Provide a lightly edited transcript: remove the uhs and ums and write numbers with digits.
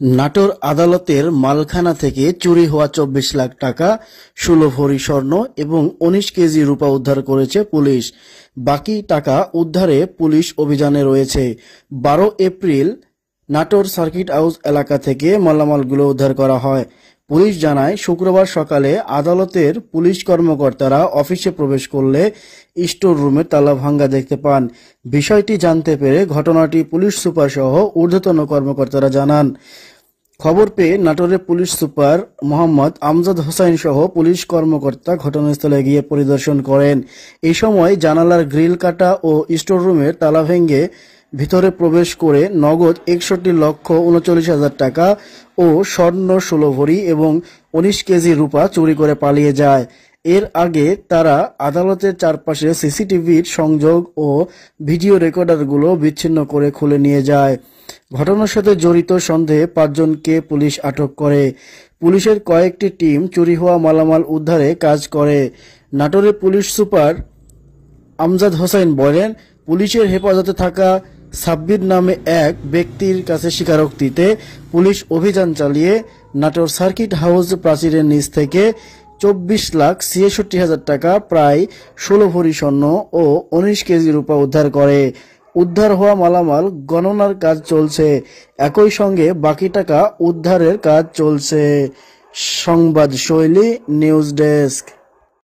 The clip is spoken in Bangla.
নাটোর আদালতের মালখানা থেকে চুরি হওয়া ২৪ লাখ টাকা, ১৬ ভরি স্বর্ণ এবং ১৯ কেজি রূপা উদ্ধার করেছে পুলিশ। বাকি টাকা উদ্ধারে পুলিশ অভিযানে রয়েছে। ১২ এপ্রিল নাটোর সার্কিট হাউস এলাকা থেকে মালামালগুলো উদ্ধার করা হয়। পুলিশ জানায়, শুক্রবার সকালে আদালতের পুলিশ কর্মকর্তারা অফিসে প্রবেশ করলে স্টোর রুমে তালা ভাঙা দেখতে পান। বিষয়টি জানতে পেরে ঘটনাটি পুলিশ সুপার সহ ঊর্ধ্বতন কর্মকর্তারা জানান। খবর পেয়ে নাটোরের পুলিশ সুপার মোহাম্মদ আমজাদ হোসাইন সহ পুলিশ কর্মকর্তা ঘটনাস্থলে গিয়ে পরিদর্শন করেন। এই সময় জানালার গ্রিল কাটা ও স্টোর রুমের তালা ভেঙে ভিতরে প্রবেশ করে নগদ ৬১,৩৯,০০০ টাকা ও স্বর্ণ ১৬ ভরি এবং ১৯ কেজি রূপা চুরি করে পালিয়ে যায়। এর আগে তারা আদালতের চারপাশে সিসিটিভির সংযোগ ও ভিডিও রেকর্ডারগুলো বিচ্ছিন্ন করে খুলে নিয়ে যায়। ঘটনার সাথে জড়িত সন্দেহে ৫ জনকে পুলিশ আটক করে। পুলিশের কয়েকটি টিম চুরি হওয়া মালামাল উদ্ধারে কাজ করে। নাটোরের পুলিশ সুপার আমজাদ হোসাইন বলেন, পুলিশের হেফাজতে থাকা সাব্বির নামে এক ব্যক্তির কাছে স্বীকারোক্তিতে পুলিশ অভিযান চালিয়ে নাটোর সার্কিট হাউস প্রাচীরের নিচ থেকে ২৪,৬৬,০০০ টাকা, প্রায় ১৬ ভরি স্বর্ণ ও ১৯ কেজি রূপা উদ্ধার করে। উদ্ধার হওয়া মালামাল গণনার কাজ চলছে। একই সঙ্গে বাকি টাকা উদ্ধারের কাজ চলছে। সংবাদ শৈলী, নিউজ ডেস্ক।